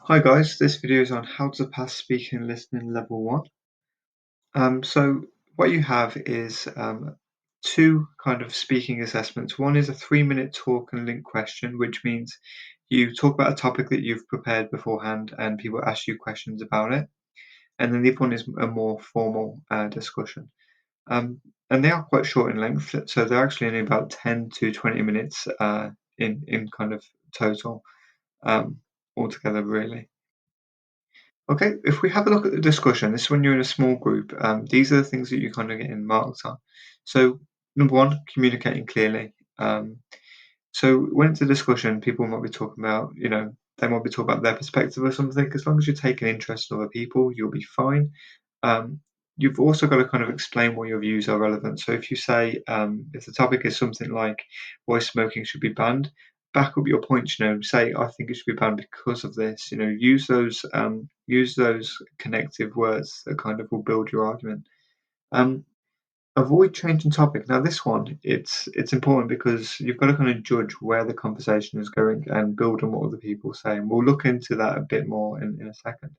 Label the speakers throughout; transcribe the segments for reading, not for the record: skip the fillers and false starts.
Speaker 1: Hi guys, this video is on how to pass speaking and listening level 1. So what you have is two kind of speaking assessments. One is a 3-minute talk and link question, which means you talk about a topic that you've prepared beforehand and people ask you questions about it. And then the other one is a more formal discussion. Um, and they are quite short in length, so they're actually only about 10 to 20 minutes in kind of total um, altogether, really. Okay, if we have a look at the discussion, this is when you're in a small group. These are the things that you're kind of getting marks on. So, number one, communicating clearly. So, when it's a discussion, people might be talking about, they might be talking about their perspective or something. As long as you're taking interest in other people, you'll be fine. Um, you've also got to kind of explain why your views are relevant. So if you say, if the topic is something like why smoking should be banned, back up your points. Say I think it should be banned because of this. Use those connective words that kind of will build your argument. Um, avoid changing topic. Now this one, it's important because you've got to kind of judge where the conversation is going and build on what other people say. And we'll look into that a bit more in a second.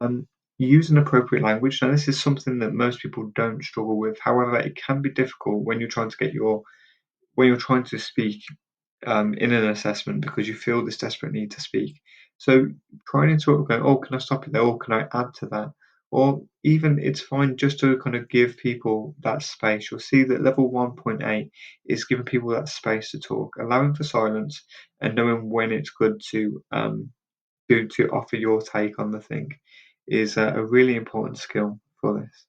Speaker 1: Um, use an appropriate language. Now, this is something that most people don't struggle with. However, it can be difficult when you're trying to when you're trying to speak in an assessment because you feel this desperate need to speak. So try and interrupt, going, "Oh, can I stop it there? Or can I add to that?" Or even it's fine just to kind of give people that space. You'll see that level 1.8 is giving people that space to talk, allowing for silence, and knowing when it's good to offer your take on the thing is a really important skill for this.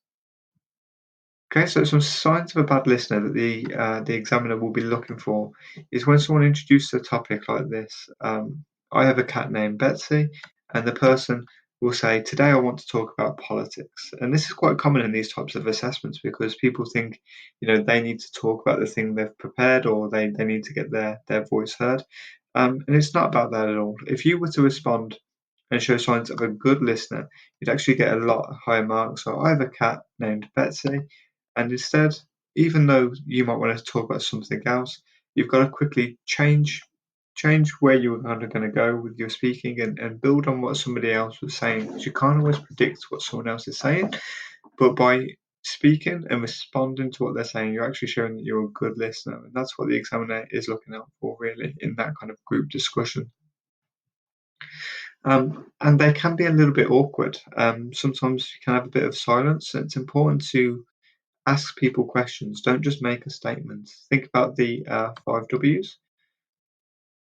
Speaker 1: Okay, so some signs of a bad listener that the examiner will be looking for is when someone introduces a topic like this. I have a cat named Betsy, and the person will say, "Today I want to talk about politics." And this is quite common in these types of assessments because people think, they need to talk about the thing they've prepared or they need to get their voice heard. And it's not about that at all. If you were to respond and show signs of a good listener, you'd actually get a lot higher marks. So I have a cat named Betsy, and instead, even though you might want to talk about something else, you've got to quickly change where you were kind of going to go with your speaking and build on what somebody else was saying. Because you can't always predict what someone else is saying, but by speaking and responding to what they're saying, you're actually showing that you're a good listener. And that's what the examiner is looking out for, really, in that kind of group discussion. And they can be a little bit awkward. Sometimes you can have a bit of silence. And it's important to ask people questions. Don't just make a statement. Think about the 5 Ws.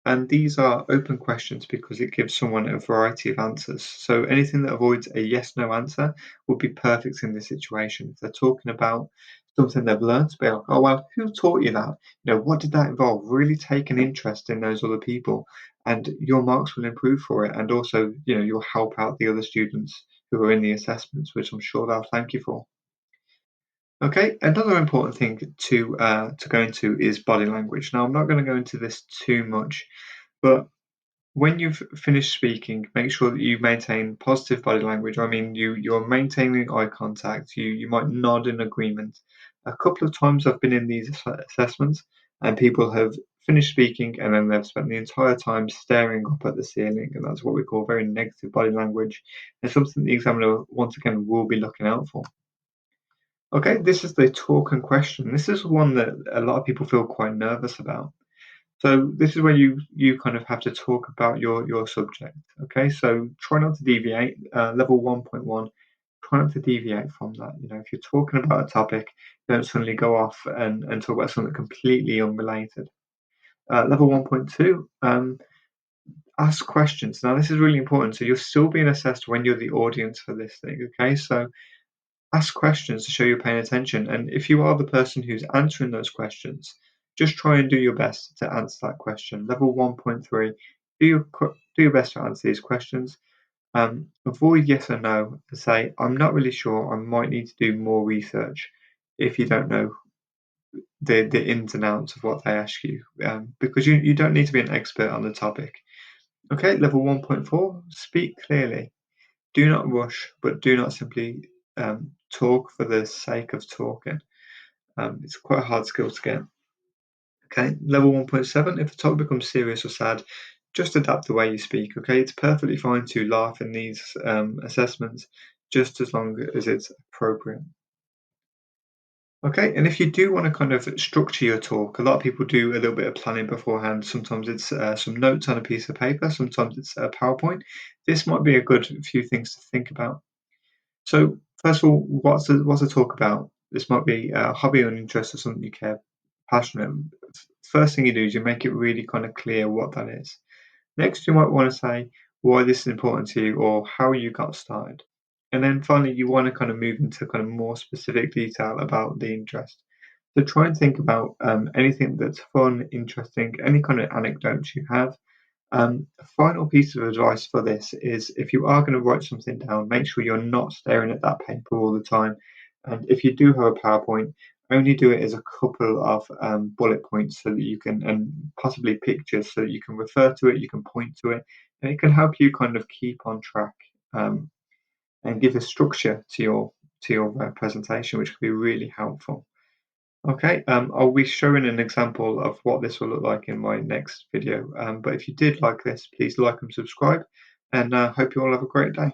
Speaker 1: And these are open questions because it gives someone a variety of answers. So anything that avoids a yes no answer would be perfect in this situation. If they're talking about something they've learned, be like, "Oh, well, who taught you that? What did that involve?" Really take an interest in those other people, and your marks will improve for it. And also, you'll help out the other students who are in the assessments, which I'm sure they'll thank you for. Okay, another important thing to go into is body language. Now, I'm not going to go into this too much, but when you've finished speaking, make sure that you maintain positive body language. I mean, you're maintaining eye contact. You might nod in agreement. A couple of times I've been in these assessments, and people have finished speaking, and then they've spent the entire time staring up at the ceiling, and that's what we call very negative body language. It's something the examiner once again will be looking out for. Okay, this is the talk and question. This is one that a lot of people feel quite nervous about. So this is where you kind of have to talk about your subject. Okay, so try not to deviate. Level 1.1, try not to deviate from that. If you're talking about a topic, don't suddenly go off and talk about something completely unrelated. Level 1.2, ask questions. Now this is really important. So you're still being assessed when you're the audience for this thing. Okay, so ask questions to show you're paying attention. And if you are the person who's answering those questions, just try and do your best to answer that question. Level 1.3, do your best to answer these questions. Avoid yes or no and say, "I'm not really sure, I might need to do more research," if you don't know the ins and outs of what they ask you, because you don't need to be an expert on the topic. Okay, level 1.4, speak clearly. Do not rush, but do not simply talk for the sake of talking. It's quite a hard skill to get. Okay, level 1.7, if the topic becomes serious or sad, just adapt the way you speak, okay? It's perfectly fine to laugh in these assessments, just as long as it's appropriate. Okay, and if you do want to kind of structure your talk, a lot of people do a little bit of planning beforehand. Sometimes it's some notes on a piece of paper, sometimes it's a PowerPoint. This might be a good few things to think about. So, first of all, what's the talk about? This might be a hobby or an interest or something you care passionate. First thing you do is you make it really kind of clear what that is. Next, you might want to say why this is important to you or how you got started. And then finally, you want to kind of move into kind of more specific detail about the interest. So try and think about anything that's fun, interesting, any kind of anecdotes you have. A final piece of advice for this is if you are going to write something down, make sure you're not staring at that paper all the time. And if you do have a PowerPoint, only do it as a couple of bullet points so that you can, and possibly pictures so that you can refer to it, you can point to it, and it can help you kind of keep on track and give a structure to your presentation, which can be really helpful. Okay, I'll be showing an example of what this will look like in my next video. But if you did like this, please like and subscribe, and hope you all have a great day.